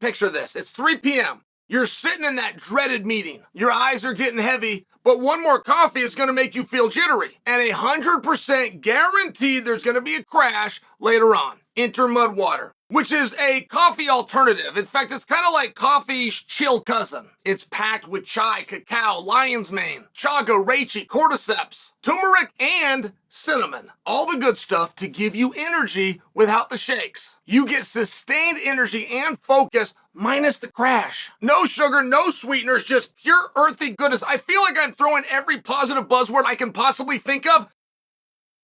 picture this. It's 3 p.m. You're sitting in that dreaded meeting. Your eyes are getting heavy, but one more coffee is going to make you feel jittery. And 100% guaranteed there's going to be a crash later on. Enter Mud Water, which is a coffee alternative. In fact, it's kind of like coffee's chill cousin. It's packed with chai, cacao, lion's mane, chaga, reishi, cordyceps, turmeric, and cinnamon. All the good stuff to give you energy without the shakes. You get sustained energy and focus minus the crash. No sugar, no sweeteners, just pure earthy goodness. I feel like I'm throwing every positive buzzword I can possibly think of.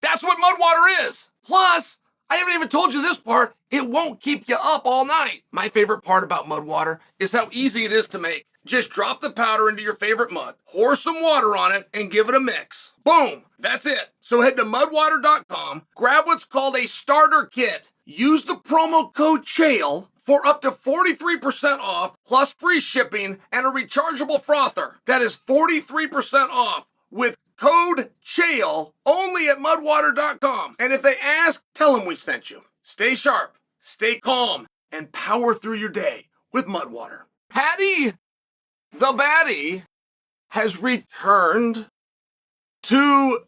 That's what Mud Water is. Plus, I haven't even told you this part, it won't keep you up all night. My favorite part about Mud Water is how easy it is to make. Just drop the powder into your favorite mud, pour some water on it, and give it a mix. Boom, that's it. So head to mudwater.com, grab what's called a starter kit. Use the promo code Chael for up to 43% off, plus free shipping and a rechargeable frother. That is 43% off with code Chael only at mudwater.com. And if they ask, tell them we sent you. Stay sharp, stay calm, and power through your day with Mud Water. Paddy the Baddy has returned to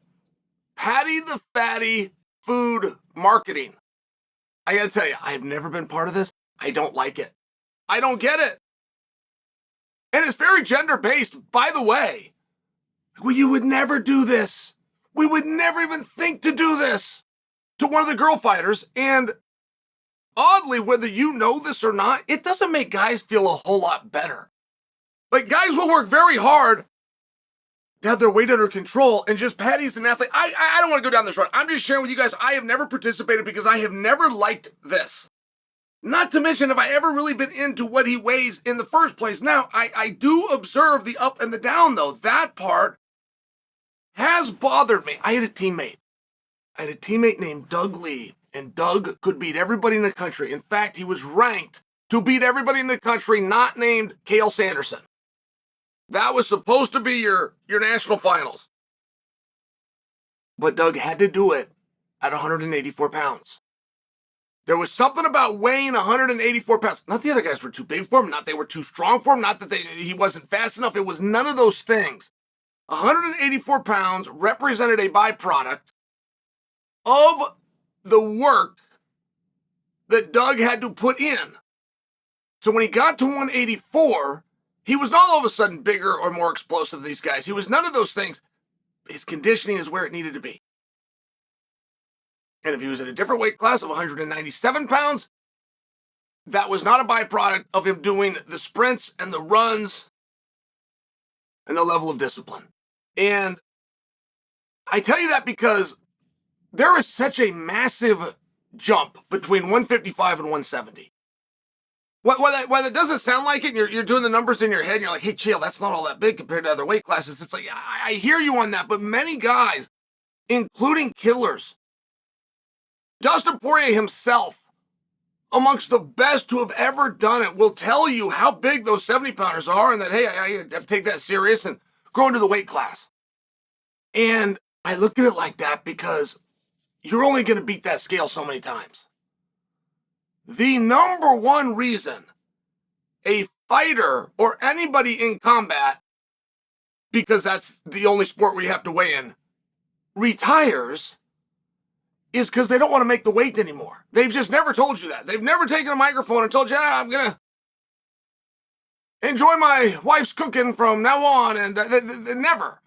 Paddy the Fatty food marketing. I gotta tell you, I have never been part of this. I don't like it. I don't get it. And it's very gender-based, by the way. Well, you would never do this. We would never even think to do this to one of the girl fighters. And oddly, whether you know this or not, it doesn't make guys feel a whole lot better. Like, guys will work very hard to have their weight under control, and just Paddy's an athlete. I don't want to go down this road. I'm just sharing with you guys, I have never participated because I have never liked this. Not to mention, have I ever really been into what he weighs in the first place? Now, I do observe the up and the down, though. That part has bothered me. I had a teammate named Doug Lee, and Doug could beat everybody in the country. In fact, he was ranked to beat everybody in the country not named Chael Sonnen. That was supposed to be your national finals. But Doug had to do it at 184 pounds. There was something about weighing 184 pounds. Not the other guys were too big for him, not they were too strong for him, not that he wasn't fast enough. It was none of those things. 184 pounds represented a byproduct of the work that Doug had to put in. So when he got to 184, he was not all of a sudden bigger or more explosive than these guys. He was none of those things. His conditioning is where it needed to be. And if he was in a different weight class of 197 pounds, that was not a byproduct of him doing the sprints and the runs and the level of discipline. And I tell you that because there is such a massive jump between 155 and 170. While it doesn't sound like it, and you're doing the numbers in your head, and you're like, hey, Chael, that's not all that big compared to other weight classes. It's like, I hear you on that, but many guys, including killers, Dustin Poirier himself, amongst the best who have ever done it, will tell you how big those 70-pounders are, and that, hey, I have to take that serious and grow into the weight class. And I look at it like that because you're only going to beat that scale so many times. The number one reason a fighter or anybody in combat, because that's the only sport where you have to weigh in, retires is because they don't want to make the weight anymore. They've just never told you that. They've never taken a microphone and told you, I'm going to enjoy my wife's cooking from now on, and never.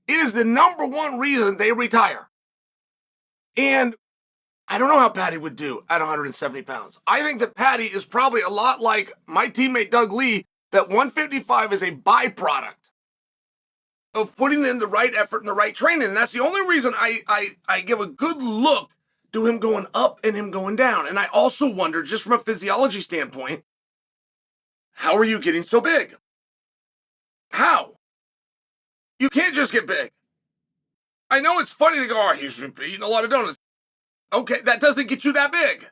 It is the number one reason they retire. And I don't know how Paddy would do at 170 pounds. I think that Paddy is probably a lot like my teammate Doug Lee, that 155 is a byproduct of putting in the right effort and the right training. And that's the only reason I give a good look to him going up and him going down. And I also wonder, just from a physiology standpoint, how are you getting so big? How? You can't just get big. I know it's funny to go, oh, he's eating a lot of donuts. Okay, that doesn't get you that big.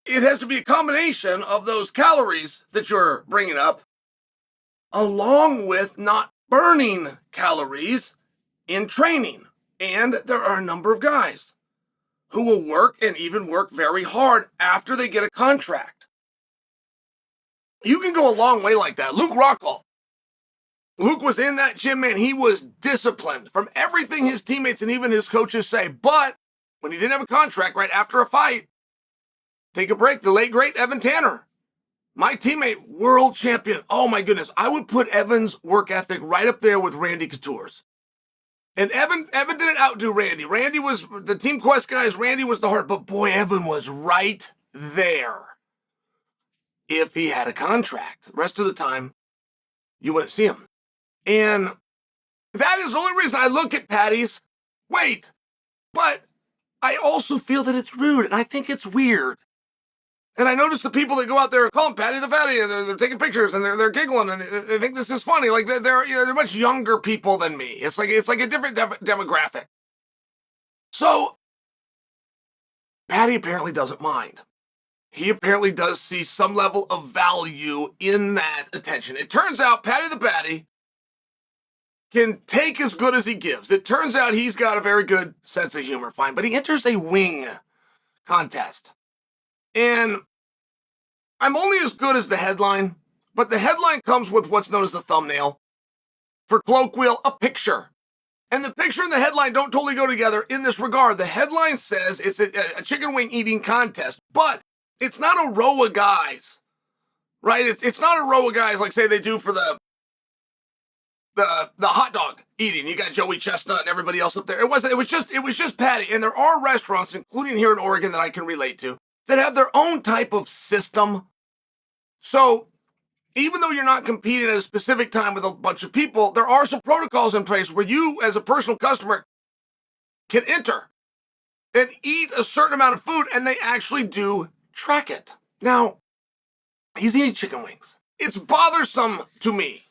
It has to be a combination of those calories that you're bringing up, along with not burning calories in training. And there are a number of guys who will work and even work very hard after they get a contract. You can go a long way like that. Luke Rockhold. Luke was in that gym, man. He was disciplined from everything his teammates and even his coaches say. But when he didn't have a contract right after a fight, take a break. The late, great Evan Tanner, my teammate, world champion. Oh, my goodness. I would put Evan's work ethic right up there with Randy Couture's. And Evan didn't outdo Randy. Randy was the Team Quest guys. Randy was the heart. But, boy, Evan was right there if he had a contract. The rest of the time, you wouldn't see him. And that is the only reason I look at Paddy's weight. But I also feel that it's rude, and I think it's weird. And I notice the people that go out there and call him Paddy the Fatty, and they're taking pictures, and they're giggling, and they think this is funny. Like, they're much younger people than me. It's like a different demographic. So, Paddy apparently doesn't mind. He apparently does see some level of value in that attention. It turns out Paddy the Fatty can take as good as he gives. It turns out he's got a very good sense of humor, fine. But he enters a wing contest. And I'm only as good as the headline, but the headline comes with what's known as the thumbnail. For colloquial, a picture. And the picture and the headline don't totally go together in this regard. The headline says it's a chicken wing eating contest, but it's not a row of guys, right? It's not a row of guys like, say, they do for the hot dog eating. You got Joey Chestnut and everybody else up there. It was just Paddy. And there are restaurants, including here in Oregon, that I can relate to, that have their own type of system. So even though you're not competing at a specific time with a bunch of people, there are some protocols in place where you, as a personal customer, can enter and eat a certain amount of food, and they actually do track it. Now, he's eating chicken wings. It's bothersome to me.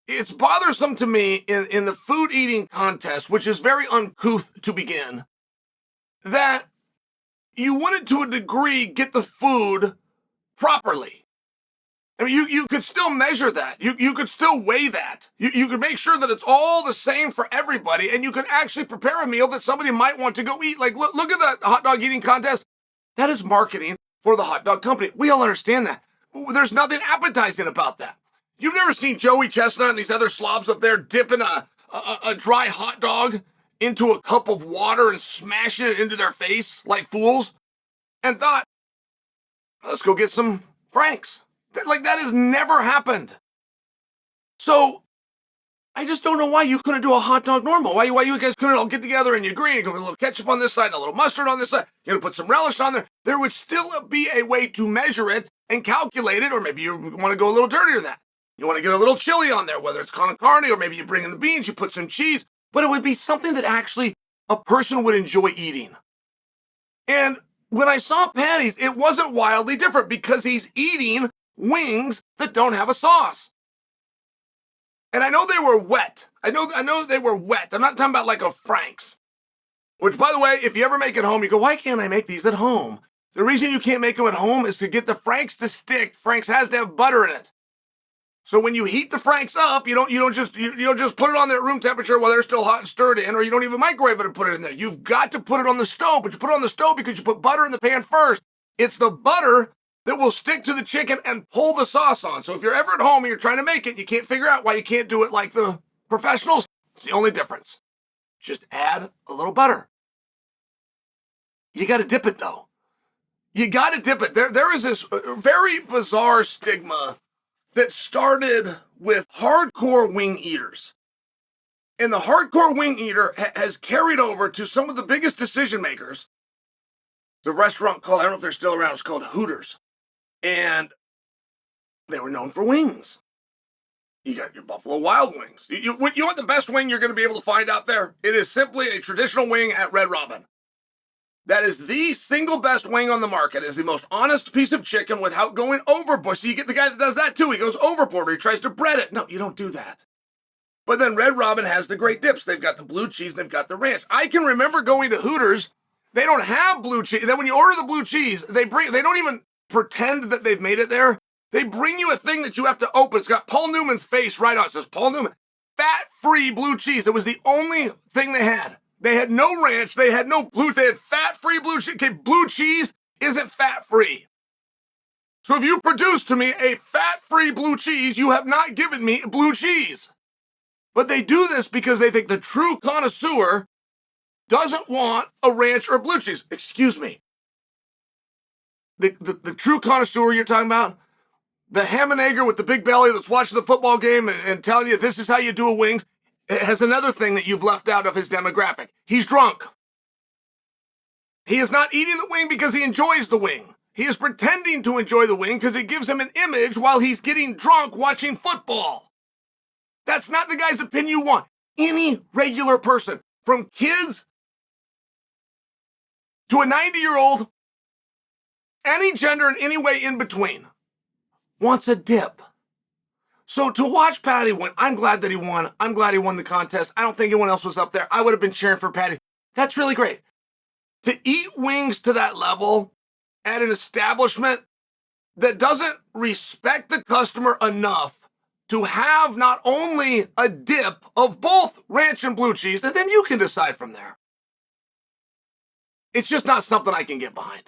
It's bothersome to me in the food eating contest, which is very uncouth to begin, that you wouldn't, to a degree, get the food properly. I mean, you could still measure that. You could still weigh that. You could make sure that it's all the same for everybody, and you could actually prepare a meal that somebody might want to go eat. Like, look at that hot dog eating contest. That is marketing for the hot dog company. We all understand that. There's nothing appetizing about that. You've never seen Joey Chestnut and these other slobs up there dipping a dry hot dog into a cup of water and smashing it into their face like fools and thought, let's go get some Franks. Like, that has never happened. So I just don't know why you couldn't do a hot dog normal. Why you guys couldn't all get together and you agree and put a little ketchup on this side and a little mustard on this side. You're going to put some relish on there. There would still be a way to measure it and calculate it, or maybe you want to go a little dirtier than that. You want to get a little chili on there, whether it's con carne or maybe you bring in the beans, you put some cheese, but it would be something that actually a person would enjoy eating. And when I saw Paddy's, it wasn't wildly different because he's eating wings that don't have a sauce. And I know they were wet. I know they were wet. I'm not talking about like a Frank's. Which, by the way, if you ever make it home, you go, why can't I make these at home? The reason you can't make them at home is to get the Frank's to stick. Frank's has to have butter in it. So when you heat the Franks up, you don't just put it on there at room temperature while they're still hot and stirred in, or you don't even microwave it and put it in there. You've got to put it on the stove, but you put it on the stove because you put butter in the pan first. It's the butter that will stick to the chicken and pull the sauce on. So if you're ever at home and you're trying to make it, you can't figure out why you can't do it like the professionals, it's the only difference. Just add a little butter. You got to dip it, though. You got to dip it. There is this very bizarre stigma that started with hardcore wing eaters. And the hardcore wing eater has carried over to some of the biggest decision makers. The restaurant called, I don't know if they're still around, it's called Hooters. And they were known for wings. You got your Buffalo Wild Wings. You want the best wing you're going to be able to find out there? It is simply a traditional wing at Red Robin. That is the single best wing on the market. It is the most honest piece of chicken without going overboard. So you get the guy that does that too. He goes overboard or he tries to bread it. No, you don't do that. But then Red Robin has the great dips. They've got the blue cheese. They've got the ranch. I can remember going to Hooters. They don't have blue cheese. Then when you order the blue cheese, they don't even pretend that they've made it there. They bring you a thing that you have to open. It's got Paul Newman's face right on it. It says Paul Newman. Fat-free blue cheese. It was the only thing they had. They had no ranch. They had no blue. They had fat-free blue cheese. Okay, blue cheese isn't fat-free. So if you produce to me a fat-free blue cheese, you have not given me blue cheese. But they do this because they think the true connoisseur doesn't want a ranch or blue cheese. Excuse me. The true connoisseur you're talking about, the ham and egger with the big belly that's watching the football game and telling you this is how you do a wing, has another thing that you've left out of his demographic. He's drunk. He is not eating the wing because he enjoys the wing. He is pretending to enjoy the wing because it gives him an image while he's getting drunk watching football. That's not the guy's opinion you want. Any regular person, from kids to a 90-year-old, any gender and any way in between, wants a dip. So to watch Paddy win, I'm glad that he won. I'm glad he won the contest. I don't think anyone else was up there. I would have been cheering for Paddy. That's really great. To eat wings to that level at an establishment that doesn't respect the customer enough to have not only a dip of both ranch and blue cheese, and then you can decide from there. It's just not something I can get behind.